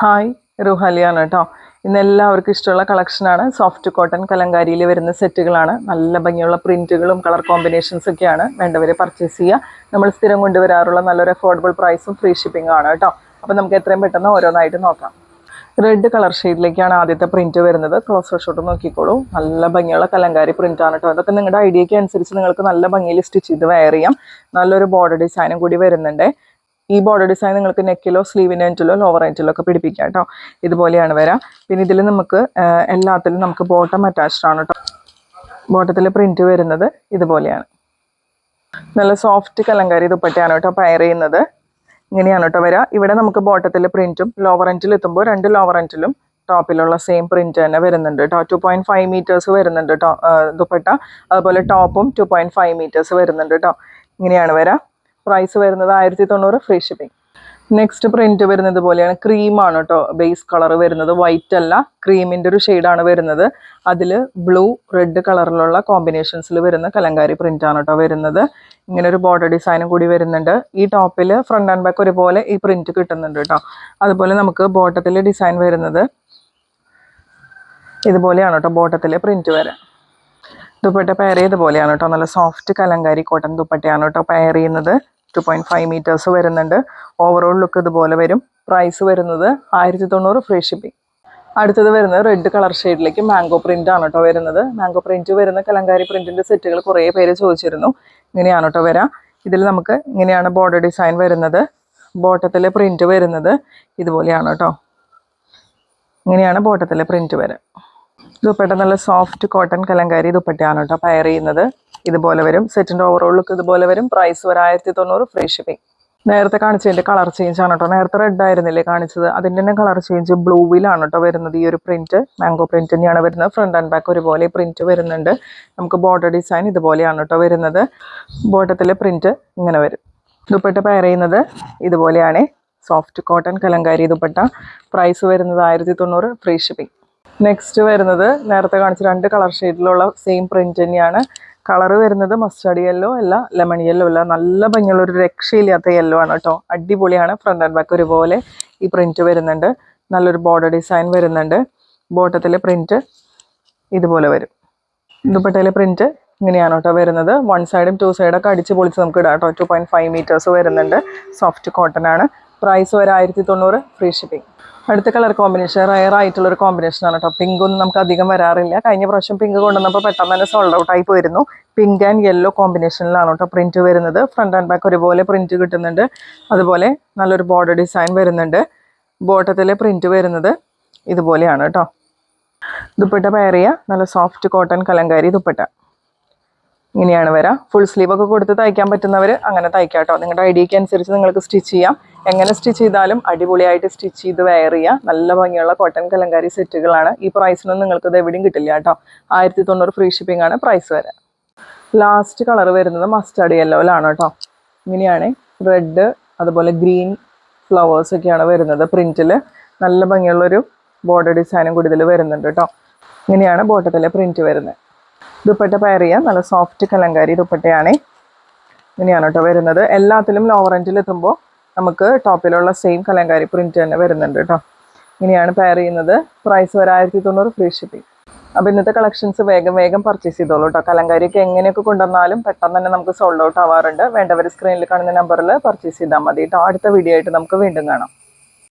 Hi, റുഹാലിയാണ് കേട്ടോ. ഇന്ന് എല്ലാവർക്കും ഇഷ്ടമുള്ള കളക്ഷനാണ്. സോഫ്റ്റ് കോട്ടൺ കലങ്കാരിയിൽ വരുന്ന സെറ്റുകളാണ്. നല്ല ഭംഗിയുള്ള പ്രിന്റുകളും കളർ കോമ്പിനേഷൻസ് ഒക്കെയാണ്. വേണ്ടവരെ പർച്ചേസ് ചെയ്യുക. നമ്മൾ സ്ഥിരം കൊണ്ടുവരാറുള്ള നല്ലൊരു അഫോർഡബിൾ പ്രൈസും ഫ്രീ ഷിപ്പിംഗും ആണ് കേട്ടോ. അപ്പോൾ നമുക്ക് എത്രയും പെട്ടെന്ന് ഓരോന്നായിട്ട് നോക്കാം. റെഡ് കളർ ഷെയ്ഡിലേക്കാണ് ആദ്യത്തെ പ്രിന്റ് വരുന്നത്. ക്ലോസർ ഷോട്ട് നോക്കിക്കോളൂ. നല്ല ഭംഗിയുള്ള കലങ്കാരി പ്രിന്റ് ആണ് കേട്ടോ. അതൊക്കെ നിങ്ങളുടെ ഐഡിയയ്ക്ക് അനുസരിച്ച് നിങ്ങൾക്ക് നല്ല ഭംഗിയിൽ സ്റ്റിച്ച് ചെയ്ത് വെയർ ചെയ്യാം. നല്ലൊരു ബോർഡർ ഡിസൈനും കൂടി വരുന്നുണ്ട്. ഈ ബോർഡർ ഡിസൈൻ നിങ്ങൾക്ക് നെക്കിലോ സ്ലീവിൻ്റെ എൻഡിലോ ലോവർ എൻഡിലോ ഒക്കെ പിടിപ്പിക്കാം കേട്ടോ. ഇതുപോലെയാണ് വരാം. പിന്നെ ഇതിൽ നമുക്ക് എല്ലാത്തിലും നമുക്ക് ബോട്ടം അറ്റാച്ച്ഡ് ആണ് കേട്ടോ. ബോട്ടത്തിൽ പ്രിന്റ് വരുന്നത് ഇതുപോലെയാണ്. നല്ല സോഫ്റ്റ് കലങ്കാരി ദുപ്പട്ടയാണ് കേട്ടോ പെയർ ചെയ്യുന്നത്. ഇങ്ങനെയാണ് കേട്ടോ വരിക. ഇവിടെ നമുക്ക് ബോട്ടത്തിൽ പ്രിന്റും ലോവർ എൻഡിൽ എത്തുമ്പോൾ രണ്ട് ലോവർ എൻഡിലും ടോപ്പിലുള്ള സെയിം പ്രിന്റ് തന്നെ വരുന്നുണ്ട് കേട്ടോ. 2.5 മീറ്റേഴ്സ് വരുന്നുണ്ട് കേട്ടോ ദുപ്പട്ട. അതുപോലെ ടോപ്പും 2.5 മീറ്റേഴ്സ് വരുന്നുണ്ട് കേട്ടോ. ഇങ്ങനെയാണ് വരാം. പ്രൈസ് വരുന്നത് 1090 ഫ്രീ ഷിപ്പിംഗ്. നെക്സ്റ്റ് പ്രിന്റ് വരുന്നത് പോലെയാണ്. ക്രീമാണ് കേട്ടോ ബേസ് കളർ വരുന്നത്. വൈറ്റ് അല്ല, ക്രീമിൻ്റെ ഒരു ഷെയ്ഡാണ് വരുന്നത്. അതിൽ ബ്ലൂ റെഡ് കളറിലുള്ള കോമ്പിനേഷൻസിൽ വരുന്ന കലങ്കാരി പ്രിന്റാണ് കേട്ടോ വരുന്നത്. ഇങ്ങനെ ഒരു ബോർഡർ ഡിസൈനും കൂടി വരുന്നുണ്ട്. ഈ ടോപ്പിൽ ഫ്രണ്ട് ആൻഡ് ബാക്ക് ഒരുപോലെ ഈ പ്രിന്റ് കിട്ടുന്നുണ്ട് കേട്ടോ. അതുപോലെ നമുക്ക് ബോട്ടത്തിൽ ഡിസൈൻ വരുന്നത് ഇതുപോലെയാണ് കേട്ടോ. ബോട്ടത്തിൽ പ്രിന്റ് വരാം. ദുപ്പട്ട പെയർ ചെയ്തതുപോലെയാണ് കേട്ടോ. നല്ല സോഫ്റ്റ് കലങ്കാരി കോട്ടൺ ദുപ്പട്ടയാണ് കേട്ടോ പെയർ ചെയ്യുന്നത്. 2.5 മീറ്റേഴ്സ് വരുന്നുണ്ട്. ഓവറോൾ ലുക്ക് ഇതുപോലെ വരും. പ്രൈസ് വരുന്നത് 1090 ഫ്രീ ഷിപ്പിംഗ്. അടുത്തത് വരുന്നത് റെഡ് കളർ ഷെയ്ഡിലേക്ക് മാംഗോ പ്രിന്റ് ആണ് കേട്ടോ വരുന്നത്. മാംഗോ പ്രിന്റ് വരുന്ന കലങ്കാരി പ്രിന്റിന്റെ സെറ്റുകൾ കുറേ പേര് ചോദിച്ചിരുന്നു. ഇങ്ങനെയാണ് കേട്ടോ വരാം. ഇതിൽ നമുക്ക് ഇങ്ങനെയാണ് ബോർഡർ ഡിസൈൻ വരുന്നത്. ബോട്ടത്തിലെ പ്രിന്റ് വരുന്നത് ഇതുപോലെയാണ് കേട്ടോ. ഇങ്ങനെയാണ് ബോട്ടത്തിലെ പ്രിന്റ് വരാം. ദുപ്പട്ട നല്ല സോഫ്റ്റ് കോട്ടൺ കലങ്കാരി ദുപ്പട്ടയാണ് കേട്ടോ പെയർ ചെയ്യുന്നത്. ഇതുപോലെ വരും. സെറ്റിൻ്റെ ഓവറോൾ ലുക്ക് ഇതുപോലെ വരും. Price 1090 free shipping. നേരത്തെ കാണിച്ചതിൻ്റെ കളർ ചേഞ്ച് ആണ് കേട്ടോ. നേരത്തെ റെഡ് ആയിരുന്നില്ലേ കാണിച്ചത്, അതിൻ്റെ തന്നെ കളർ ചേഞ്ച് ബ്ലൂവിലാണ് കേട്ടോ വരുന്നത്. ഈ ഒരു പ്രിന്റ് മാംഗോ പ്രിന്റ് തന്നെയാണ് വരുന്നത്. ഫ്രണ്ട് ആൻഡ് ബാക്ക് ഒരുപോലെ പ്രിന്റ് വരുന്നുണ്ട്. നമുക്ക് ബോർഡർ ഡിസൈൻ ഇതുപോലെയാണ് കേട്ടോ വരുന്നത്. ബോട്ടത്തിലെ പ്രിന്റ് ഇങ്ങനെ വരും. ദുപ്പട്ട പെയർ ചെയ്യുന്നത് ഇതുപോലെയാണ്. Soft cotton kalamkari dupatta. Price വരുന്നത് 1090 ഫ്രീ ഷിപ്പിംഗ്. നെക്സ്റ്റ് വരുന്നത് നേരത്തെ കാണിച്ച രണ്ട് കളർ ഷെയ്ഡിലുള്ള സെയിം പ്രിന്റ് തന്നെയാണ്. കളർ വരുന്നത് മസ്റ്റാർഡ് യെല്ലോ അല്ല, ലെമൺ യെല്ലോ അല്ല, നല്ല ഭംഗിയുള്ള ഒരു രക്ഷയില്ലാത്ത യെല്ലോ ആണ് കേട്ടോ. അടിപൊളിയാണ്. ഫ്രണ്ട് ആൻഡ് ബാക്ക് ഒരുപോലെ ഈ പ്രിന്റ് വരുന്നുണ്ട്. നല്ലൊരു ബോർഡർ ഡിസൈൻ വരുന്നുണ്ട്. ബോട്ടത്തിലെ പ്രിന്റ് ഇതുപോലെ വരും. ദുപ്പട്ടയിലെ പ്രിന്റ് ഇങ്ങനെയാണ് കേട്ടോ വരുന്നത്. വൺ സൈഡും ടു സൈഡൊക്കെ അടിച്ച് പൊളിച്ച് നമുക്ക് ഇടാം കേട്ടോ. 2.5 മീറ്റേഴ്സ് വരുന്നുണ്ട്. സോഫ്റ്റ് കോട്ടൺ ആണ്. Price 1090 free shipping. അടുത്ത കളർ കോമ്പിനേഷൻ റയർ ആയിട്ടുള്ളൊരു കോമ്പിനേഷനാണ് കേട്ടോ. പിങ്ക് ഒന്നും നമുക്ക് അധികം വരാറില്ല. കഴിഞ്ഞ പ്രാവശ്യം പിങ്ക് കൊണ്ടുവന്നപ്പോൾ പെട്ടെന്ന് തന്നെ സോൾഡ് ഔട്ട് ആയി പോയിരുന്നു. പിങ്ക് ആൻഡ് യെല്ലോ കോമ്പിനേഷനിലാണ് കേട്ടോ പ്രിന്റ് വരുന്നത്. ഫ്രണ്ട് ആൻഡ് ബാക്ക് ഒരുപോലെ പ്രിന്റ് കിട്ടുന്നുണ്ട്. അതുപോലെ നല്ലൊരു ബോർഡർ ഡിസൈൻ വരുന്നുണ്ട്. ബോട്ടത്തിലെ പ്രിന്റ് വരുന്നത് ഇതുപോലെയാണ് കേട്ടോ. ദുപ്പട്ട പെയർ ചെയ്യുക. നല്ല സോഫ്റ്റ് കോട്ടൺ കലങ്കാരി ദുപ്പട്ട ഇങ്ങനെയാണ് വരാം. ഫുൾ സ്ലീവ് ഒക്കെ കൊടുത്ത് തയ്ക്കാൻ പറ്റുന്നവർ അങ്ങനെ തയ്ക്കാം കേട്ടോ. നിങ്ങളുടെ ഐഡിയയ്ക്ക് അനുസരിച്ച് നിങ്ങൾക്ക് സ്റ്റിച്ച് ചെയ്യാം. എങ്ങനെ സ്റ്റിച്ച് ചെയ്താലും അടിപൊളിയായിട്ട് സ്റ്റിച്ച് ചെയ്ത് വെയർ ചെയ്യുക. നല്ല ഭംഗിയുള്ള കോട്ടൺ കലങ്കാരി സെറ്റുകളാണ്. ഈ പ്രൈസിനൊന്നും നിങ്ങൾക്ക് ഇത് എവിടെയും കിട്ടില്ല കേട്ടോ. 1090 ഫ്രീ ഷിപ്പിംഗ് ആണ് പ്രൈസ് വരാം. ലാസ്റ്റ് കളർ വരുന്നത് മസ്റ്റാർഡ് യെല്ലോയിലാണ് കേട്ടോ. ഇങ്ങനെയാണ് റെഡ് അതുപോലെ ഗ്രീൻ ഫ്ലവേഴ്സ് ഒക്കെയാണ് വരുന്നത് പ്രിന്റിൽ. നല്ല ഭംഗിയുള്ളൊരു ബോർഡർ ഡിസൈനും കൂടി ഇതിൽ വരുന്നുണ്ട് കേട്ടോ. ഇങ്ങനെയാണ് ബോട്ടത്തിലെ പ്രിന്റ് വരുന്നത്. ദുപ്പട്ട പെയർ ചെയ്യാൻ നല്ല സോഫ്റ്റ് കലങ്കാരി ദുപ്പട്ടയാണ്. ഇങ്ങനെയാണ് കേട്ടോ വരുന്നത്. എല്ലാത്തിലും ലോവർ എൻഡിൽ എത്തുമ്പോൾ നമുക്ക് ടോപ്പിലുള്ള സെയിം കലങ്കാരി പ്രിന്റ് തന്നെ വരുന്നുണ്ട് കേട്ടോ. ഇങ്ങനെയാണ് പെയർ ചെയ്യുന്നത്. Price 1090 free shipping. അപ്പോൾ ഇന്നത്തെ കളക്ഷൻസ് വേഗം പർച്ചേസ് ചെയ്തോളൂ കേട്ടോ. കലങ്കാരിയൊക്കെ എങ്ങനെയൊക്കെ കൊണ്ടുവന്നാലും പെട്ടെന്ന് തന്നെ നമുക്ക് സോൾഡ് ഔട്ട് ആവാറുണ്ട്. വേണ്ടവർ സ്ക്രീനിൽ കാണുന്ന നമ്പറിൽ പർച്ചേസ് ചെയ്താൽ മതി കേട്ടോ. അടുത്ത വീഡിയോ ആയിട്ട് നമുക്ക് വീണ്ടും കാണാം.